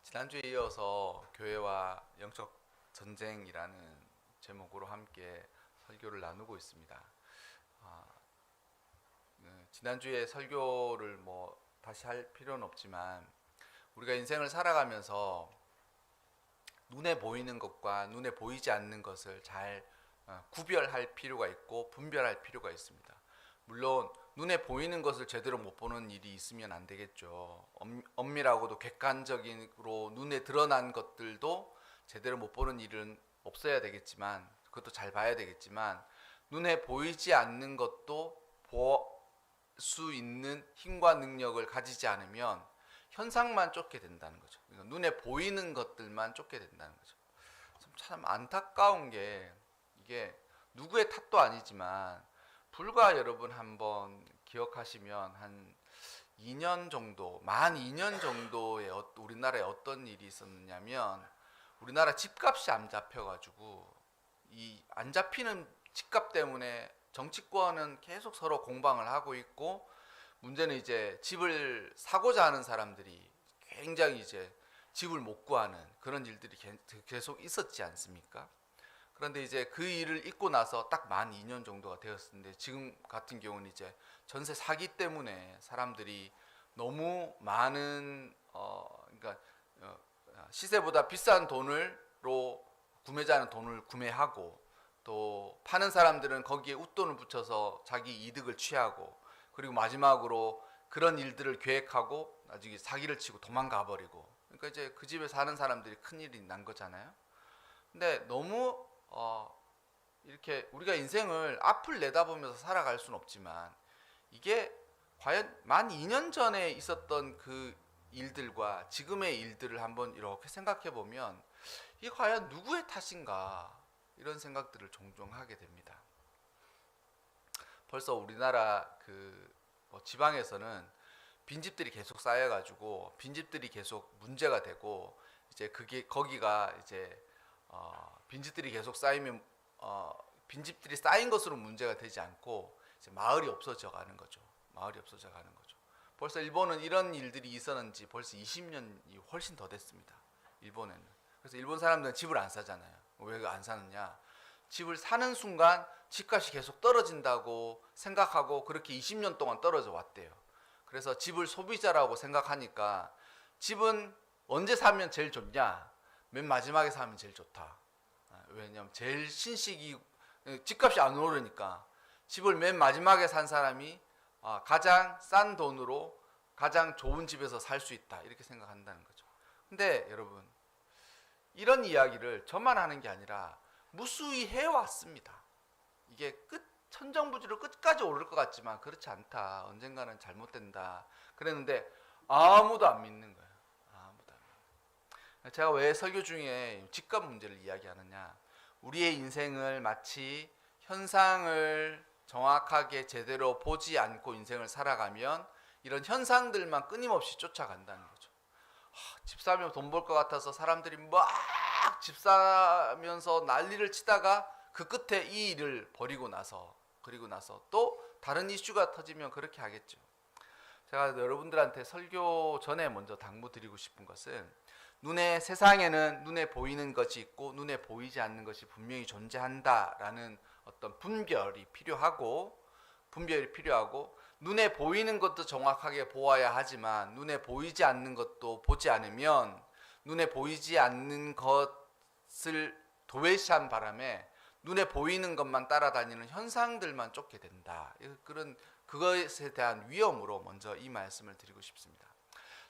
지난주에 이어서 교회와 영적 전쟁이라는 제목으로 함께 설교를 나누고 있습니다. 아, 지난주에 설교를 다시 할 필요는 없지만 우리가 인생을 살아가면서 눈에 보이는 것과 눈에 보이지 않는 것을 잘 구별할 필요가 있고 분별할 필요가 있습니다. 물론 눈에 보이는 것을 제대로 못 보는 일이 있으면 안 되겠죠. 엄밀하고도 객관적으로 눈에 드러난 것들도 제대로 못 보는 일은 없어야 되겠지만, 그것도 잘 봐야 되겠지만, 눈에 보이지 않는 것도 볼 수 있는 힘과 능력을 가지지 않으면 현상만 쫓게 된다는 거죠. 그러니까 눈에 보이는 것들만 쫓게 된다는 거죠. 참 안타까운 게, 이게 누구의 탓도 아니지만 불과 여러분 한번 기억하시면 한 2년 정도, 만 2년 정도에 우리나라에 어떤 일이 있었느냐면, 우리나라 집값이 안 잡혀가지고 이 안 잡히는 집값 때문에 정치권은 계속 서로 공방을 하고 있고, 문제는 이제 집을 사고자 하는 사람들이 굉장히 이제 집을 못 구하는 그런 일들이 계속 있었지 않습니까? 그런데 이제 그 일을 잊고 나서 딱 만 2년 정도가 되었는데, 지금 같은 경우는 이제 전세 사기 때문에 사람들이 너무 많은 그러니까 시세보다 비싼 돈으로 구매자는 돈을 구매하고, 또 파는 사람들은 거기에 웃돈을 붙여서 자기 이득을 취하고, 그리고 마지막으로 그런 일들을 계획하고 나중에 사기를 치고 도망가 버리고, 그러니까 이제 그 집에 사는 사람들이 큰일이 난 거잖아요. 근데 너무 이렇게 우리가 인생을 앞을 내다보면서 살아갈 수는 없지만, 이게 과연 만 2년 전에 있었던 그 일들과 지금의 일들을 한번 이렇게 생각해 보면, 이게 과연 누구의 탓인가, 이런 생각들을 종종 하게 됩니다. 벌써 우리나라 지방에서는 빈집들이 계속 쌓여가지고 빈집들이 계속 문제가 되고, 이제 그게 거기가 이제 빈집들이 계속 쌓이면 빈집들이 쌓인 것으로 문제가 되지 않고 이제 마을이 없어져 가는 거죠. 마을이 없어져 가는 거죠. 벌써 일본은 이런 일들이 있었는지 벌써 20년이 훨씬 더 됐습니다. 일본에는. 그래서 일본 사람들은 집을 안 사잖아요. 왜 안 사느냐? 집을 사는 순간 집값이 계속 떨어진다고 생각하고 그렇게 20년 동안 떨어져 왔대요. 그래서 집을 소비자라고 생각하니까, 집은 언제 사면 제일 좋냐? 맨 마지막에 사면 제일 좋다. 왜냐면 제일 신식이, 집값이 안 오르니까 집을 맨 마지막에 산 사람이 가장 싼 돈으로 가장 좋은 집에서 살 수 있다, 이렇게 생각한다는 거죠. 근데 여러분, 이런 이야기를 저만 하는 게 아니라 무수히 해왔습니다. 이게 천정부지로 끝까지 오를 것 같지만 그렇지 않다, 언젠가는 잘못된다, 그랬는데 아무도 안 믿는 거예요. 아무도 안 믿는. 제가 왜 설교 중에 집값 문제를 이야기하느냐, 우리의 인생을 마치 현상을 정확하게 제대로 보지 않고 인생을 살아가면 이런 현상들만 끊임없이 쫓아간다는 거죠. 집 사면 돈 벌 것 같아서 사람들이 막 집 사면서 난리를 치다가 그 끝에 이 일을 그리고 나서 또 다른 이슈가 터지면 그렇게 하겠죠. 제가 여러분들한테 설교 전에 먼저 당부드리고 싶은 것은, 세상에는 눈에 보이는 것이 있고 눈에 보이지 않는 것이 분명히 존재한다라는 어떤 분별이 필요하고, 눈에 보이는 것도 정확하게 보아야 하지만 눈에 보이지 않는 것도 보지 않으면 눈에 보이지 않는 것을 도외시한 바람에 눈에 보이는 것만 따라다니는 현상들만 쫓게 된다. 그것에 대한 위험으로 먼저 이 말씀을 드리고 싶습니다.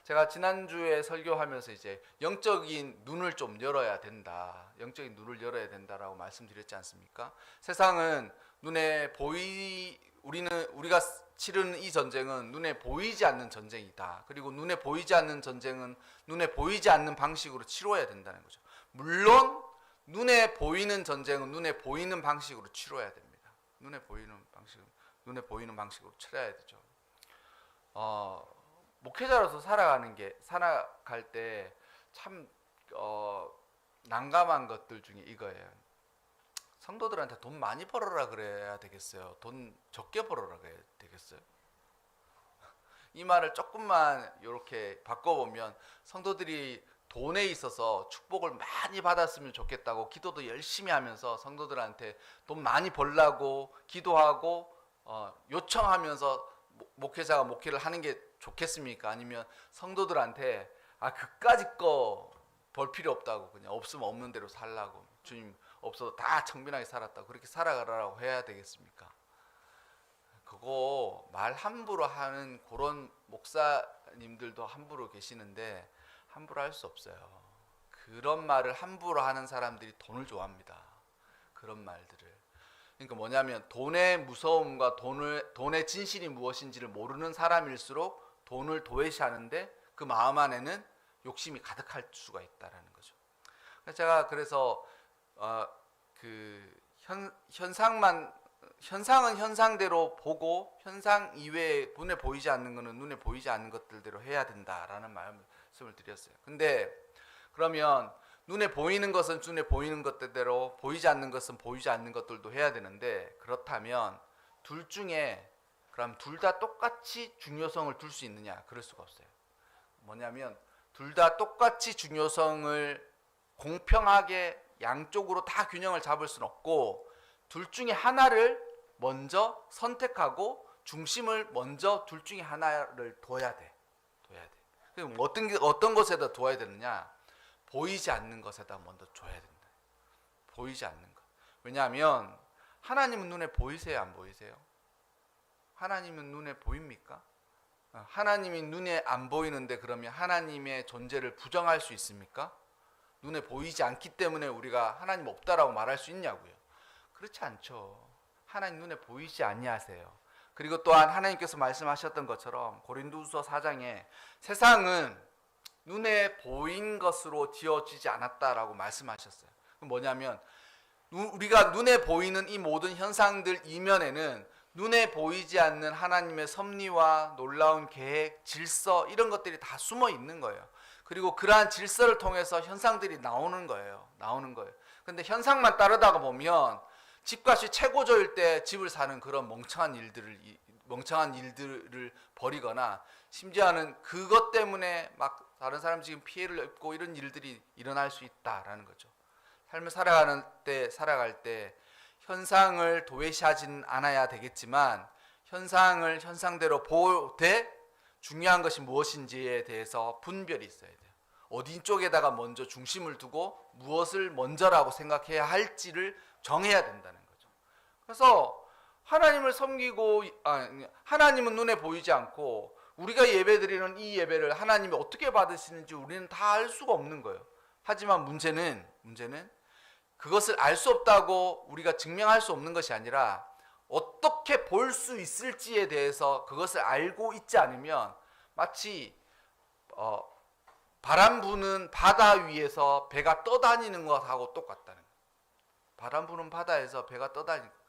제가 지난주에 설교하면서 이제 영적인 눈을 좀 열어야 된다, 영적인 눈을 열어야 된다라고 말씀드렸지 않습니까? 세상은 우리가 치르는 이 전쟁은 눈에 보이지 않는 전쟁이다. 그리고 눈에 보이지 않는 전쟁은 눈에 보이지 않는 방식으로 치러야 된다는 거죠. 물론 눈에 보이는 전쟁은 눈에 보이는 방식으로 치러야 됩니다. 눈에 보이는 방식으로 치러야 되죠. 목회자로서 살아갈 때 참 난감한 것들 중에 이거예요. 성도들한테 돈 많이 벌어라 그래야 되겠어요? 돈 적게 벌어라 그래야 되겠어요? 이 말을 조금만 이렇게 바꿔보면, 성도들이 돈에 있어서 축복을 많이 받았으면 좋겠다고 기도도 열심히 하면서 성도들한테 돈 많이 벌라고 기도하고 요청하면서 목회자가 목회를 하는 게 좋겠습니까? 아니면 성도들한테 그까짓 거 벌 필요 없다고 그냥 없으면 없는 대로 살라고 주님 없어도 다 청빈하게 살았다고 그렇게 살아가라고 해야 되겠습니까? 그거 말 함부로 하는 그런 목사님들도 함부로 계시는데 함부로 할 수 없어요. 그런 말을 함부로 하는 사람들이 돈을 좋아합니다. 그런 말들을. 그러니까 뭐냐면 돈의 무서움과 돈의 진실이 무엇인지를 모르는 사람일수록 돈을 도외시하는데 그 마음 안에는 욕심이 가득할 수가 있다라는 거죠. 그래서 현상은 현상대로 보고 현상 이외에 눈에 보이지 않는 것은 눈에 보이지 않는 것들대로 해야 된다라는 말씀을 드렸어요. 근데 그러면 눈에 보이는 것은 눈에 보이는 것대로 보이지 않는 것은 보이지 않는 것들도 해야 되는데 그렇다면 둘 중에 그럼 둘 다 똑같이 중요성을 둘 수 있느냐? 그럴 수가 없어요. 뭐냐면 둘 다 똑같이 중요성을 공평하게 양쪽으로 다 균형을 잡을 수는 없고 둘 중에 하나를 먼저 선택하고 중심을 먼저 둘 중에 하나를 둬야 돼. 그럼 어떤 것에다 둬야 되느냐? 보이지 않는 것에다 먼저 줘야 된다. 보이지 않는 것. 왜냐하면 하나님은 눈에 보이세요, 안 보이세요? 하나님은 눈에 보입니까? 하나님이 눈에 안 보이는데 그러면 하나님의 존재를 부정할 수 있습니까? 눈에 보이지 않기 때문에 우리가 하나님 없다라고 말할 수 있냐고요. 그렇지 않죠. 하나님 눈에 보이지 아니하세요. 그리고 또한 하나님께서 말씀하셨던 것처럼 고린도후서 4장에 세상은 눈에 보인 것으로 지어지지 않았다라고 말씀하셨어요. 그럼 뭐냐면 우리가 눈에 보이는 이 모든 현상들 이면에는 눈에 보이지 않는 하나님의 섭리와 놀라운 계획, 질서 이런 것들이 다 숨어 있는 거예요. 그리고 그러한 질서를 통해서 현상들이 나오는 거예요. 근데 현상만 따르다가 보면 집값이 최고조일 때 집을 사는 그런 멍청한 일들을 벌이거나 심지어는 그것 때문에 막 다른 사람 지금 피해를 입고 이런 일들이 일어날 수 있다라는 거죠. 삶을 살아갈 때 현상을 도외시하지는 않아야 되겠지만 현상을 현상대로 보되 중요한 것이 무엇인지에 대해서 분별이 있어야 돼요. 어디 쪽에다가 먼저 중심을 두고 무엇을 먼저라고 생각해야 할지를 정해야 된다는 거죠. 그래서 하나님을 섬기고 하나님은 눈에 보이지 않고 우리가 예배드리는 이 예배를 하나님이 어떻게 받으시는지 우리는 다 알 수가 없는 거예요. 하지만 문제는 그것을 알 수 없다고 우리가 증명할 수 없는 것이 아니라 어떻게 볼 수 있을지에 대해서 그것을 알고 있지 않으면 마치 바람 부는 바다 위에서 배가 떠다니는 것하고 똑같다는 거예요. 바람 부는 바다에서 배가 떠다니는 거예요.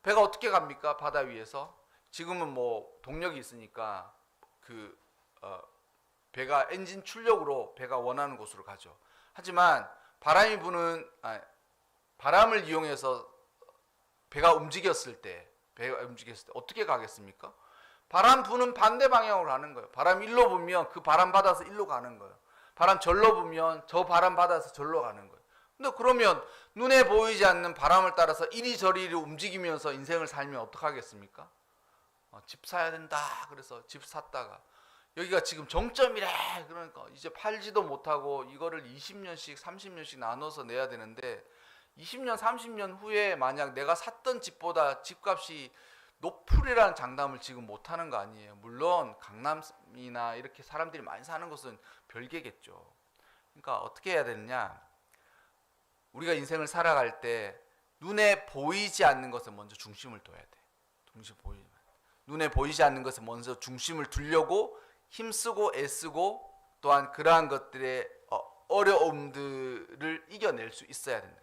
배가 어떻게 갑니까? 바다 위에서. 지금은 뭐 동력이 있으니까 배가 엔진 출력으로 배가 원하는 곳으로 가죠. 하지만 바람을 이용해서 배가 움직였을 때 어떻게 가겠습니까? 바람 부는 반대 방향으로 가는 거예요. 바람 일로 불면 그 바람 받아서 일로 가는 거예요. 바람 절로 불면 저 바람 받아서 절로 가는 거예요. 근데 그러면 눈에 보이지 않는 바람을 따라서 이리저리 움직이면서 인생을 살면 어떡하겠습니까? 집 사야 된다. 그래서 집 샀다가 여기가 지금 정점이래. 그러니까 이제 팔지도 못하고 이거를 20년씩 30년씩 나눠서 내야 되는데 20년 30년 후에 만약 내가 샀던 집보다 집값이 높으리라는 장담을 지금 못하는 거 아니에요. 물론 강남이나 이렇게 사람들이 많이 사는 곳은 별개겠죠. 그러니까 어떻게 해야 되느냐, 우리가 인생을 살아갈 때 눈에 보이지 않는 것에 먼저 중심을 둬야 돼. 눈에 보이지 않는 것에 먼저 중심을 두려고 힘쓰고 애쓰고 또한 그러한 것들의 어려움들을 이겨낼 수 있어야 된다.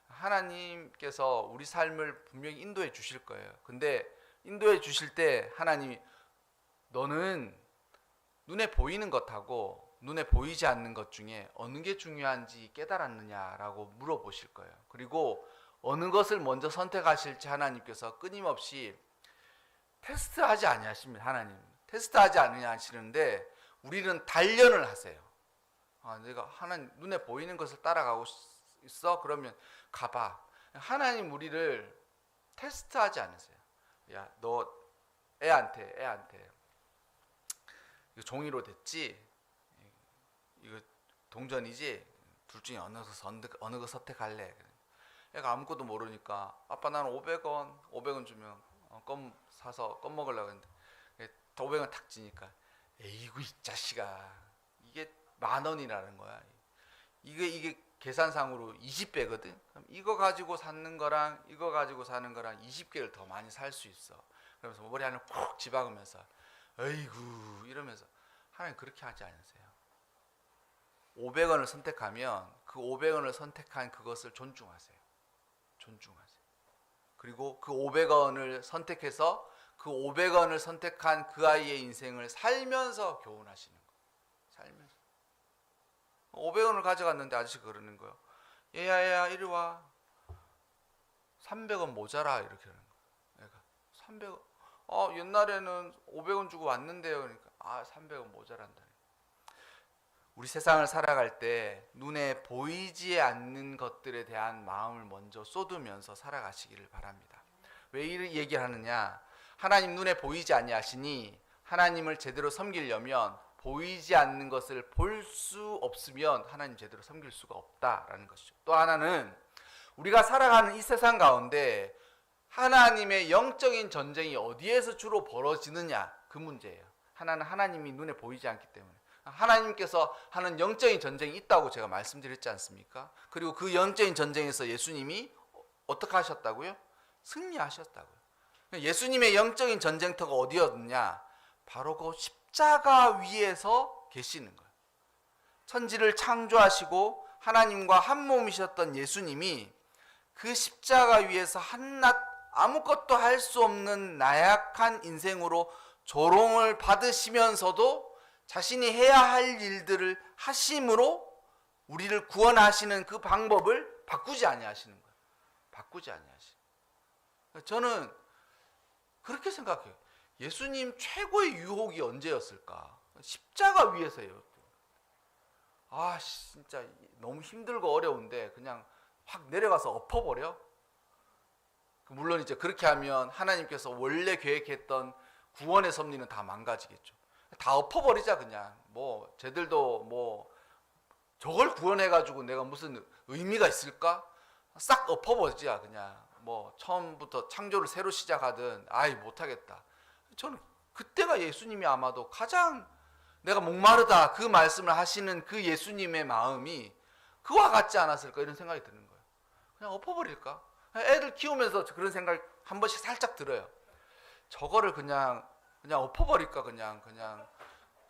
하나님께서 우리 삶을 분명히 인도해 주실 거예요. 근데 인도해 주실 때 하나님이 너는 눈에 보이는 것하고 눈에 보이지 않는 것 중에 어느 게 중요한지 깨달았느냐라고 물어보실 거예요. 그리고 어느 것을 먼저 선택하실지 하나님께서 끊임없이 테스트하지 아니하십니다. 하나님 테스트하지 아니하시는데 우리는 단련을 하세요. 내가 하나님 눈에 보이는 것을 따라가고 있어? 그러면 가봐. 하나님 우리를 테스트하지 않으세요. 야, 너 애한테 이거 종이로 됐지? 이거 동전이지? 둘 중에 어느 거 선택할래? 애가 아무것도 모르니까 아빠 나는 500원 주면 껌 사서 껌 먹으려고 했는데 500원 탁 지니까 에이구 이 자식아 이게 10,000원이라는 거야. 이게 계산상으로 20배거든. 그럼 이거 가지고 사는 거랑 이거 가지고 사는 거랑 20개를 더 많이 살 수 있어. 그러면서 머리 안을 콕 집어가면서 에이구 이러면서 하나님 그렇게 하지 않으세요. 500원을 선택하면 그 500원을 선택한 그것을 존중하세요. 그리고 그 500원을 선택해서 그 500원을 선택한 그 아이의 인생을 살면서 교훈하시는 거예요. 살면서 500원을 가져갔는데 아저씨가 그러는 거예요. 얘야 이리 와. 300원 모자라 이렇게 하는 거예요. 얘가 300원. 옛날에는 500원 주고 왔는데요. 그러니까 300원 모자란다. 우리 세상을 살아갈 때 눈에 보이지 않는 것들에 대한 마음을 먼저 쏟으면서 살아가시기를 바랍니다. 왜 이 얘기를 하느냐? 하나님 눈에 보이지 아니하시니 하나님을 제대로 섬기려면 보이지 않는 것을 볼 수 없으면 하나님 제대로 섬길 수가 없다라는 것이죠. 또 하나는 우리가 살아가는 이 세상 가운데 하나님의 영적인 전쟁이 어디에서 주로 벌어지느냐 그 문제예요. 하나는 하나님이 눈에 보이지 않기 때문에 하나님께서 하는 영적인 전쟁이 있다고 제가 말씀드렸지 않습니까? 그리고 그 영적인 전쟁에서 예수님이 어떻게 하셨다고요? 승리하셨다고요. 예수님의 영적인 전쟁터가 어디였느냐? 바로 그 십자가 위에서 계시는 거예요. 천지를 창조하시고 하나님과 한 몸이셨던 예수님이 그 십자가 위에서 한낱 아무것도 할 수 없는 나약한 인생으로 조롱을 받으시면서도 자신이 해야 할 일들을 하심으로 우리를 구원하시는 그 방법을 바꾸지 아니하시는 거예요. 바꾸지 아니하시는 거예요. 저는 그렇게 생각해요. 예수님 최고의 유혹이 언제였을까? 십자가 위에서예요. 진짜 너무 힘들고 어려운데 그냥 확 내려가서 엎어버려? 물론 이제 그렇게 하면 하나님께서 원래 계획했던 구원의 섭리는 다 망가지겠죠. 다 엎어버리자 그냥. 쟤들도 저걸 구원해가지고 내가 무슨 의미가 있을까? 싹 엎어버리자 그냥. 처음부터 창조를 새로 시작하든 못하겠다. 저는 그때가 예수님이 아마도 가장 내가 목마르다 그 말씀을 하시는 그 예수님의 마음이 그와 같지 않았을까 이런 생각이 드는 거예요. 그냥 엎어버릴까? 애들 키우면서 그런 생각 한 번씩 살짝 들어요. 저거를 그냥 엎어버릴까 그냥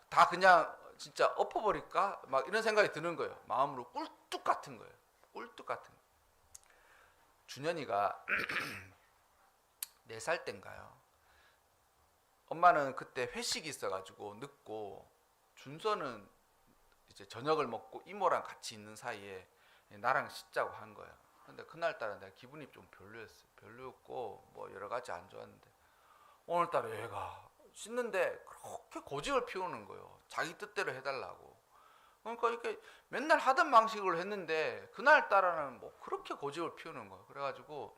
다 그냥 진짜 엎어버릴까 막 이런 생각이 드는 거예요. 마음으로 꿀뚝 같은 거예요. 꿀뚝 같은 거. 준현이가 4살 땐가요. 엄마는 그때 회식이 있어가지고 늦고 준서는 이제 저녁을 먹고 이모랑 같이 있는 사이에 나랑 씻자고 한 거예요. 근데 그날따라 내가 기분이 좀 별로였어요. 별로였고 여러 가지 안 좋았는데 오늘따라 얘가 씻는데 그렇게 고집을 피우는 거예요. 자기 뜻대로 해달라고. 그러니까 이렇게 맨날 하던 방식으로 했는데 그날따라는 그렇게 고집을 피우는 거예요. 그래가지고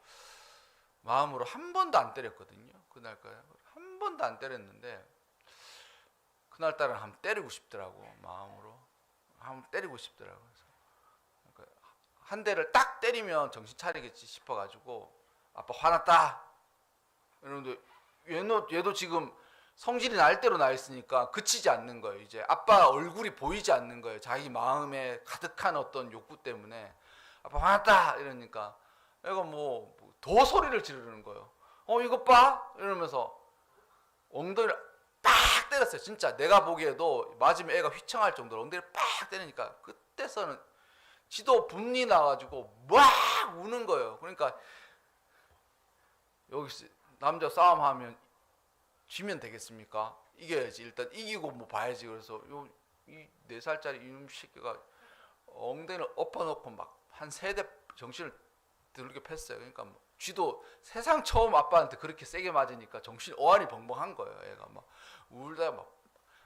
마음으로 한 번도 안 때렸거든요. 그날까지 한 번도 안 때렸는데 그날따라는 한번 때리고 싶더라고. 마음으로 한번 때리고 싶더라고. 그러니까 한 대를 딱 때리면 정신 차리겠지 싶어가지고 아빠 화났다 이러는데 얘도 지금 성질이 날 대로 나 있으니까 그치지 않는 거예요. 이제 아빠 얼굴이 보이지 않는 거예요. 자기 마음에 가득한 어떤 욕구 때문에 아빠 화났다 이러니까 애가 더 소리를 지르는 거예요. 이것 봐 이러면서 엉덩이를 빡 때렸어요. 진짜 내가 보기에도 맞으면 애가 휘청할 정도로 엉덩이를 빡 때리니까 그때서는 지도 분이 나가지고 막 우는 거예요. 그러니까 여기서 남자 싸움하면 지면 되겠습니까? 이겨야지. 일단 이기고 봐야지. 그래서 이 4살짜리 이놈 새끼가 엉덩이를 엎어놓고 막 한 3대 정신을 들게 팼어요. 그러니까 쥐도 세상 처음 아빠한테 그렇게 세게 맞으니까 정신 어안이 벙벙한 거예요. 애가 막 울다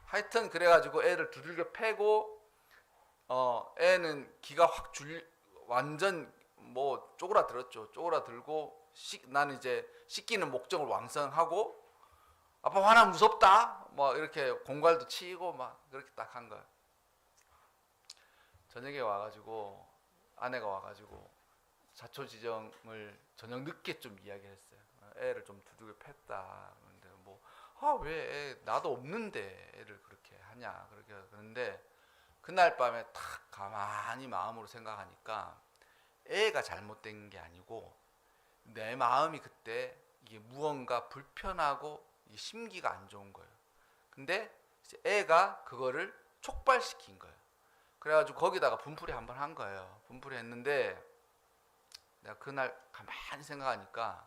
하여튼 그래가지고 애를 두들겨 패고 애는 기가 확 완전 뭐 쪼그라들었죠. 쪼그라들고 나는 이제 씻기는 목적을 왕성하고 아빠 화나 무섭다 뭐 이렇게 공갈도 치고 막 그렇게 딱 한 거야. 저녁에 와가지고 아내가 와가지고 자초지정을 저녁 늦게 좀 이야기했어요. 애를 좀 두들겨 팼다. 근데 뭐 왜 나도 없는데 애를 그렇게 하냐 그렇게 그런데 그날 밤에 탁 가만히 마음으로 생각하니까 애가 잘못된 게 아니고 내 마음이 그때 이게 무언가 불편하고 심기가 안 좋은 거예요. 근데 이제 애가 그거를 촉발시킨 거예요. 그래가지고 거기다가 분풀이 한번 한 거예요. 분풀이 했는데 내가 그날 가만히 생각하니까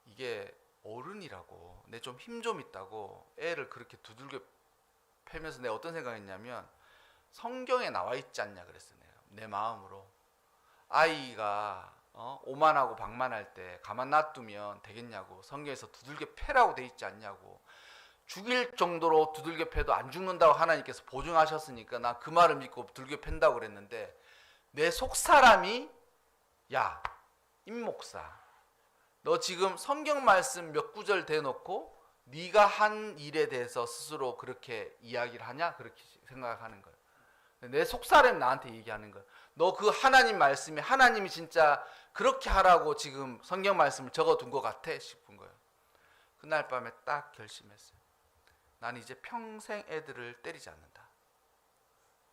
이게 어른이라고 내 좀 힘 좀 있다고 애를 그렇게 두들겨 패면서 내가 어떤 생각했냐면 성경에 나와 있지 않냐 그랬어. 내 마음으로 아이가 오만하고 방만할 때 가만 놔두면 되겠냐고 성경에서 두들겨 패라고 돼 있지 않냐고 죽일 정도로 두들겨 패도 안 죽는다고 하나님께서 보증하셨으니까 나 그 말을 믿고 두들겨 팬다고 그랬는데 내 속사람이 야 임목사 너 지금 성경 말씀 몇 구절 대놓고 네가 한 일에 대해서 스스로 그렇게 이야기를 하냐 그렇게 생각하는 거예요. 내 속사람이 나한테 얘기하는 거예요. 너 그 하나님 말씀에 하나님이 진짜 그렇게 하라고 지금 성경 말씀을 적어둔 것 같아 싶은 거예요. 그날 밤에 딱 결심했어요. 나는 이제 평생 애들을 때리지 않는다.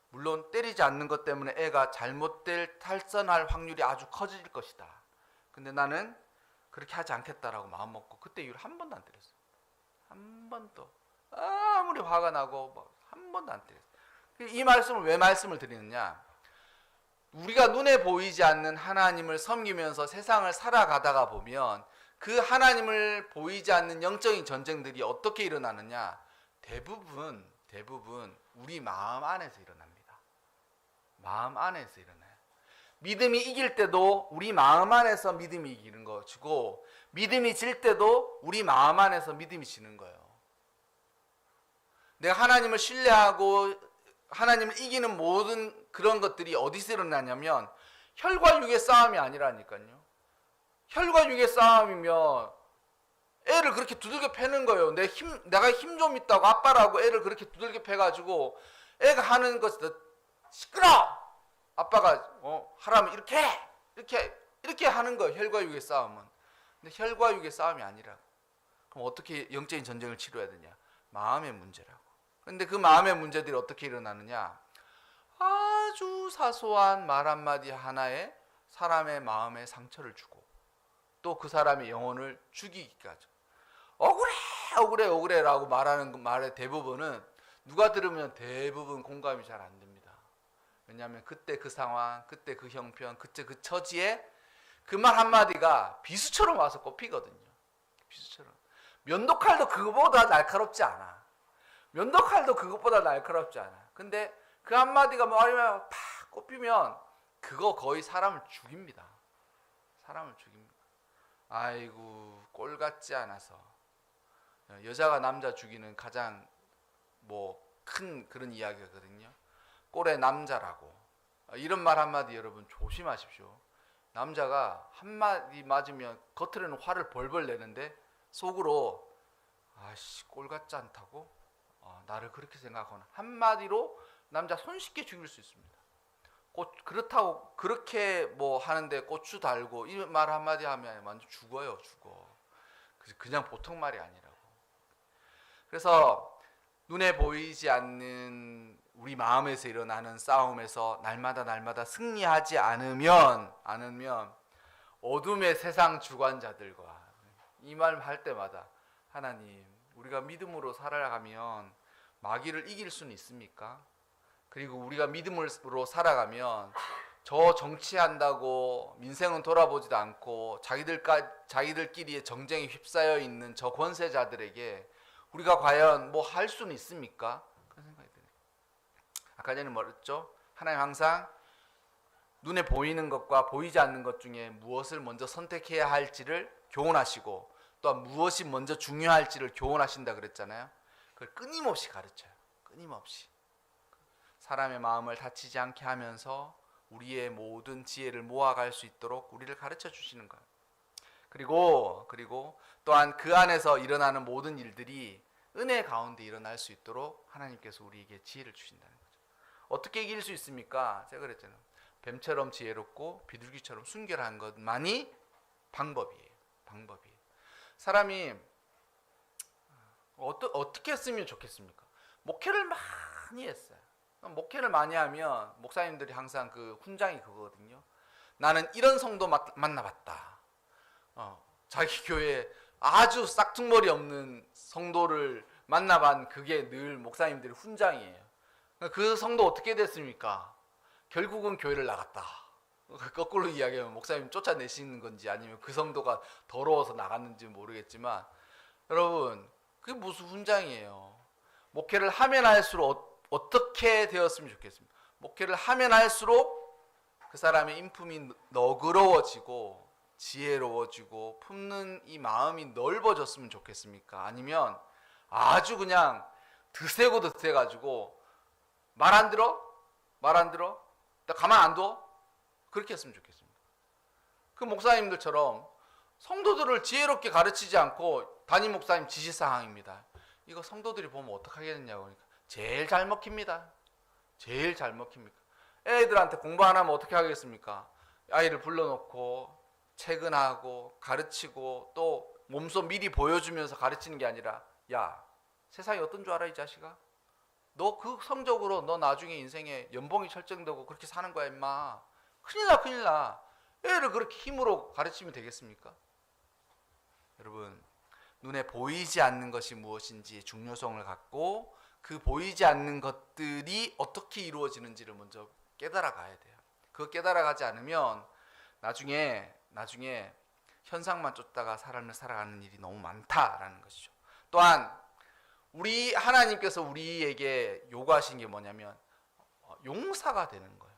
물론 때리지 않는 것 때문에 애가 잘못될 탈선할 확률이 아주 커질 것이다. 근데 나는 그렇게 하지 않겠다라고 마음먹고 그때 이후로 한 번도 안 때렸어요. 한 번도. 아무리 화가 나고 한 번도 안 때렸어요. 이 말씀을 왜 말씀을 드리느냐? 우리가 눈에 보이지 않는 하나님을 섬기면서 세상을 살아가다가 보면 그 하나님을 보이지 않는 영적인 전쟁들이 어떻게 일어나느냐? 대부분 우리 마음 안에서 일어납니다. 마음 안에서 일어나요. 믿음이 이길 때도 우리 마음 안에서 믿음이 이기는 것이고 믿음이 질 때도 우리 마음 안에서 믿음이 지는 거예요. 내가 하나님을 신뢰하고 하나님을 이기는 모든 그런 것들이 어디서 일어나냐면 혈과 육의 싸움이 아니라니까요. 혈과 육의 싸움이면 애를 그렇게 두들겨 패는 거예요. 내가 힘 좀 있다고 아빠라고 애를 그렇게 두들겨 패가지고 애가 하는 것을 시끄러! 아빠가 하라면 이렇게 하는 거예요. 혈과 육의 싸움은. 근데 혈과 육의 싸움이 아니라 그럼 어떻게 영적인 전쟁을 치러야 되냐? 마음의 문제라고. 근데 그 마음의 문제들이 어떻게 일어나느냐? 아주 사소한 말 한마디 하나에 사람의 마음에 상처를 주고 또 그 사람의 영혼을 죽이기까지. 억울해라고 말하는 말의 대부분은 누가 들으면 대부분 공감이 잘 안 됩니다. 왜냐하면 그때 그 상황, 그때 그 형편, 그때 그 처지에 그 말 한마디가 비수처럼 와서 꼽히거든요. 비수처럼. 면도칼도 그거보다 날카롭지 않아. 면도칼도 그것보다 날카롭지 않아. 근데 그 한마디가 말이면 팍 꼽히면 그거 거의 사람을 죽입니다. 사람을 죽입니다. 아이고 꼴 같지 않아서 여자가 남자 죽이는 가장 큰 그런 이야기거든요. 꼴의 남자라고. 이런 말 한마디 여러분 조심하십시오. 남자가 한마디 맞으면 겉으로는 화를 벌벌 내는데 속으로 아씨 꼴 같지 않다고 나를 그렇게 생각하거나 한마디로 남자 손쉽게 죽일 수 있습니다. 그렇다고 그렇게 하는데 고추 달고 이 말 한마디 하면 완전 죽어요. 그냥 보통 말이 아니라고. 그래서 눈에 보이지 않는 우리 마음에서 일어나는 싸움에서 날마다 승리하지 않으면 어둠의 세상 주관자들과 이 말 할 때마다 하나님 우리가 믿음으로 살아가면 마귀를 이길 수는 있습니까? 그리고 우리가 믿음으로 살아가면 저 정치한다고 민생은 돌아보지도 않고 자기들끼리의 정쟁에 휩싸여 있는 저 권세자들에게 우리가 과연 할 수는 있습니까? 그런 생각이 드네요. 아까 전에 말했죠? 하나님 항상 눈에 보이는 것과 보이지 않는 것 중에 무엇을 먼저 선택해야 할지를 교훈하시고 또한 무엇이 먼저 중요할지를 교훈하신다 그랬잖아요. 그걸 끊임없이 가르쳐요. 끊임없이. 사람의 마음을 다치지 않게 하면서 우리의 모든 지혜를 모아갈 수 있도록 우리를 가르쳐 주시는 거예요. 그리고 또한 그 안에서 일어나는 모든 일들이 은혜 가운데 일어날 수 있도록 하나님께서 우리에게 지혜를 주신다는 거죠. 어떻게 이길 수 있습니까? 제가 그랬잖아요. 뱀처럼 지혜롭고 비둘기처럼 순결한 것만이 방법이에요. 사람이 어떻게 했으면 좋겠습니까? 목회를 많이 했어요. 목회를 많이 하면 목사님들이 항상 그 훈장이 그거거든요. 나는 이런 성도 만나봤다. 자기 교회에 아주 싹퉁머리 없는 성도를 만나본 그게 늘 목사님들의 훈장이에요. 그 성도 어떻게 됐습니까? 결국은 교회를 나갔다. 거꾸로 이야기하면 목사님 쫓아내시는 건지 아니면 그 성도가 더러워서 나갔는지 모르겠지만 여러분 그게 무슨 훈장이에요. 목회를 하면 할수록 어떻게 되었으면 좋겠습니까? 목회를 하면 할수록 그 사람의 인품이 너그러워지고 지혜로워지고 품는 이 마음이 넓어졌으면 좋겠습니까? 아니면 아주 그냥 드세고 드세가지고 말 안 들어? 나 가만 안 둬? 그렇게 했으면 좋겠습니다. 그 목사님들처럼 성도들을 지혜롭게 가르치지 않고 담임 목사님 지시사항입니다. 이거 성도들이 보면 어떡하겠느냐고 그러니까 제일 잘 먹힙니다. 애들한테 공부 안 하면 어떻게 하겠습니까? 아이를 불러놓고 체근하고 가르치고 또 몸소 미리 보여주면서 가르치는 게 아니라 야 세상이 어떤 줄 알아 이 자식아? 너 그 성적으로 너 나중에 인생에 연봉이 설정되고 그렇게 사는 거야 임마. 큰일 나. 애를 그렇게 힘으로 가르치면 되겠습니까? 여러분 눈에 보이지 않는 것이 무엇인지 중요성을 갖고 그 보이지 않는 것들이 어떻게 이루어지는지를 먼저 깨달아 가야 돼요. 그거 깨달아 가지 않으면 나중에 현상만 쫓다가 삶을 살아가는 일이 너무 많다라는 것이죠. 또한 우리 하나님께서 우리에게 요구하신 게 뭐냐면 용사가 되는 거예요.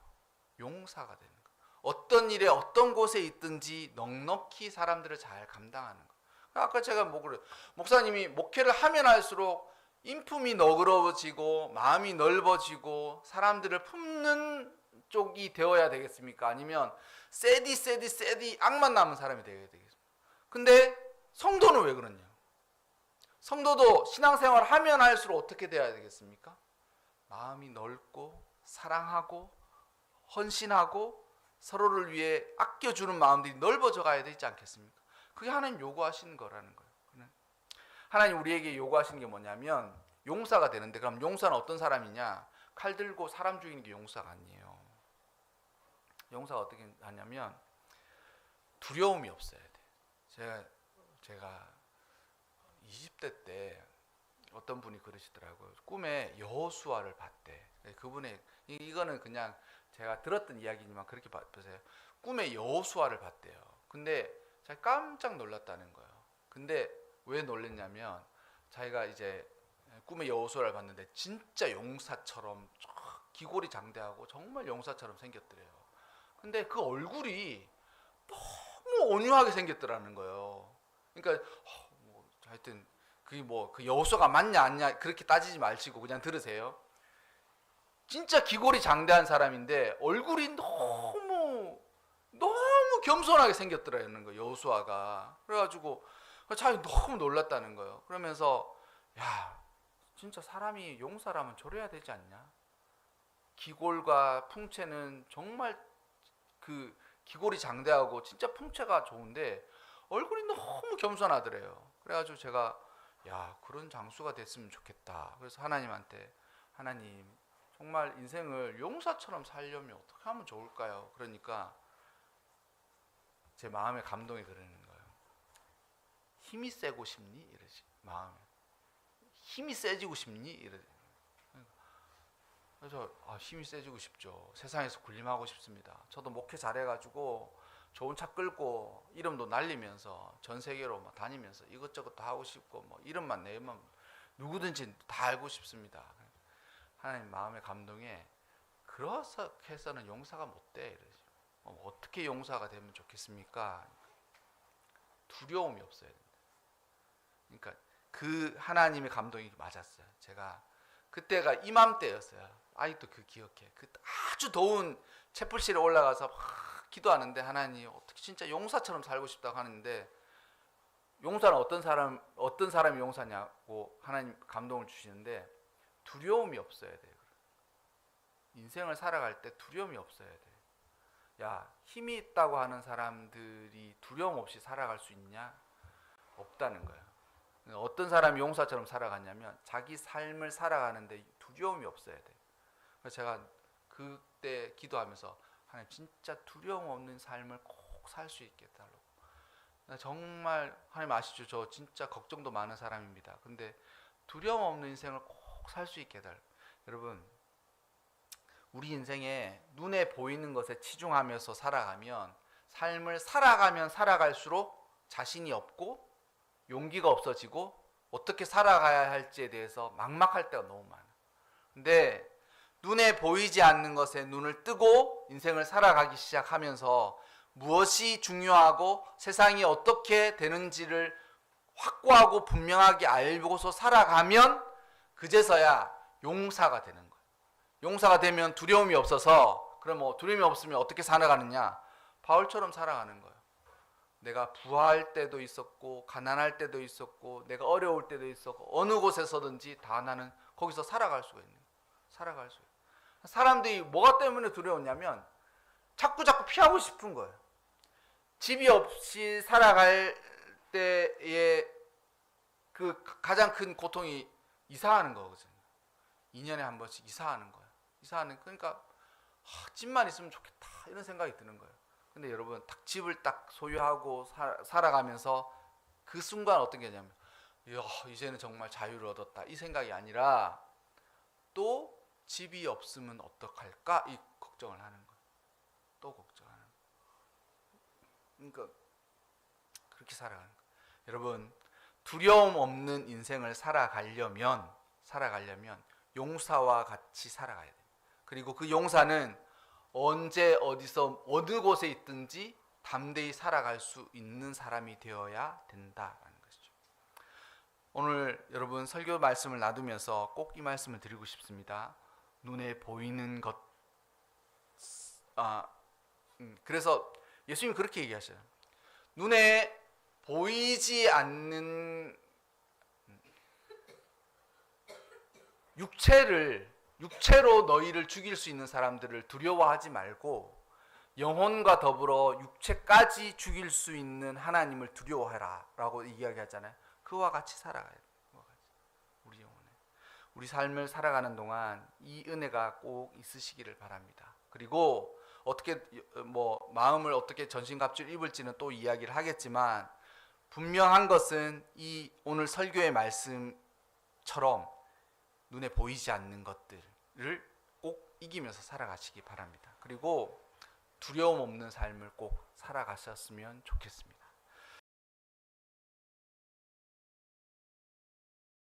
어떤 일에 어떤 곳에 있든지 넉넉히 사람들을 잘 감당하는 거. 아까 제가 그래요. 목사님이 목회를 하면 할수록 인품이 너그러워지고 마음이 넓어지고 사람들을 품는 쪽이 되어야 되겠습니까? 아니면 세디 악만 남은 사람이 되어야 되겠습니까? 근데 성도는 왜 그러냐? 성도도 신앙생활 하면 할수록 어떻게 되어야 되겠습니까? 마음이 넓고 사랑하고 헌신하고 서로를 위해 아껴주는 마음들이 넓어져 가야 되지 않겠습니까? 그게 하나님 요구하시는 거라는 거예요. 하나님 우리에게 요구하시는 게 뭐냐면 용사가 되는데 그럼 용사는 어떤 사람이냐? 칼 들고 사람 죽이는 게 용사가 아니에요. 용사가 어떻게 하냐면 두려움이 없어야 돼. 제가 20대 때 어떤 분이 그러시더라고요. 꿈에 여호수아를 봤대. 그분의 이거는 그냥 제가 들었던 이야기지만 그렇게 보세요. 꿈에 여호수아를 봤대요. 근데 제가 깜짝 놀랐다는 거예요. 근데 왜 놀랐냐면 자기가 이제 꿈에 여호수아를 봤는데 진짜 용사처럼 기골이 장대하고 정말 용사처럼 생겼더래요. 근데 그 얼굴이 너무 온유하게 생겼더라는 거예요. 그러니까 하여튼 그 여호수아가 맞냐 아니냐 그렇게 따지지 마시고 그냥 들으세요. 진짜 기골이 장대한 사람인데 얼굴이 너무 겸손하게 생겼더라는 거예요. 여호수아가. 그래가지고 자기 너무 놀랐다는 거예요. 그러면서 야 진짜 사람이 용사라면 저래야 되지 않냐? 기골과 풍채는 정말 그 기골이 장대하고 진짜 풍채가 좋은데 얼굴이 너무 겸손하더래요. 그래가지고 제가 야 그런 장수가 됐으면 좋겠다. 그래서 하나님한테 하나님 정말 인생을 용사처럼 살려면 어떻게 하면 좋을까요? 그러니까 제 마음에 감동이 그러는 거예요. 힘이 세고 싶니? 이러지 마음에. 힘이 세지고 싶니? 이러지. 그래서 힘이 세지고 싶죠. 세상에서 군림하고 싶습니다. 저도 목회 잘해가지고 좋은 차 끌고 이름도 날리면서 전 세계로 막 다니면서 이것저것 다 하고 싶고 뭐 이름만 내면 누구든지 다 알고 싶습니다. 하나님 마음의 감동에 그렇게 해서는 용사가 못 돼. 이러지. 어떻게 용사가 되면 좋겠습니까? 두려움이 없어야 된다. 그러니까 그 하나님의 감동이 맞았어요. 제가 그때가 이맘때였어요. 아직도 그 기억해. 그 아주 더운 채플실에 올라가서 막 기도하는데 하나님 어떻게 진짜 용사처럼 살고 싶다고 하는데 용사는 어떤 사람이 용사냐고 하나님 감동을 주시는데 두려움이 없어야 돼요. 인생을 살아갈 때 두려움이 없어야 돼. 야, 힘이 있다고 하는 사람들이 두려움 없이 살아갈 수 있냐? 없다는 거예요. 어떤 사람이 용사처럼 살아갔냐면 자기 삶을 살아가는데 두려움이 없어야 돼. 그래서 제가 그때 기도하면서 하나님 진짜 두려움 없는 삶을 꼭 살 수 있게 해달라고. 나 정말 하나님 아시죠? 저 진짜 걱정도 많은 사람입니다. 근데 두려움 없는 인생을 꼭 살 수 있게 해달라고. 여러분, 우리 인생에 눈에 보이는 것에 치중하면서 살아가면 삶을 살아가면 살아갈수록 자신이 없고 용기가 없어지고 어떻게 살아가야 할지에 대해서 막막할 때가 너무 많아. 근데 눈에 보이지 않는 것에 눈을 뜨고 인생을 살아가기 시작하면서 무엇이 중요하고 세상이 어떻게 되는지를 확고하고 분명하게 알고서 살아가면 그제서야 용사가 되는 거야. 용사가 되면 두려움이 없어서, 그럼 뭐 두려움이 없으면 어떻게 살아가느냐? 바울처럼 살아가는 거예요. 내가 부할 때도 있었고 가난할 때도 있었고 내가 어려울 때도 있었고 어느 곳에서든지 다 나는 거기서 살아갈 수가 있는 거예요. 살아갈 수 있어요. 사람들이 뭐가 때문에 두려웠냐면 자꾸 피하고 싶은 거예요. 집이 없이 살아갈 때의 그 가장 큰 고통이 이사하는 거거든요. 2년에 한 번씩 이사하는 거예요. 그러니까 집만 있으면 좋겠다 이런 생각이 드는 거예요. 근데 여러분 집을 딱 소유하고 살아가면서 그 순간 어떤 게 냐면 이야, 이제는 정말 자유를 얻었다 이 생각이 아니라 또 집이 없으면 어떡할까 이 걱정을 하는 거예요. 또 걱정하는 거예요. 그러니까 그렇게 살아가는 거예요. 여러분 두려움 없는 인생을 살아가려면 용사와 같이 살아가야 돼요. 그리고 그 용사는 언제 어디서 어느 곳에 있든지 담대히 살아갈 수 있는 사람이 되어야 된다라는 것이죠. 오늘 여러분 설교 말씀을 놔두면서 꼭 이 말씀을 드리고 싶습니다. 눈에 보이는 것. 그래서 예수님이 그렇게 얘기하셔요. 눈에 보이지 않는 육체로 너희를 죽일 수 있는 사람들을 두려워하지 말고 영혼과 더불어 육체까지 죽일 수 있는 하나님을 두려워해라 라고 이야기하잖아요. 그와 같이 살아가야 돼요. 우리 영혼에. 우리 삶을 살아가는 동안 이 은혜가 꼭 있으시기를 바랍니다. 그리고 어떻게 마음을 어떻게 전신갑주를 입을지는 또 이야기를 하겠지만 분명한 것은 이 오늘 설교의 말씀처럼 눈에 보이지 않는 것들을 꼭 이기면서 살아가시기 바랍니다. 그리고 두려움 없는 삶을 꼭 살아가셨으면 좋겠습니다.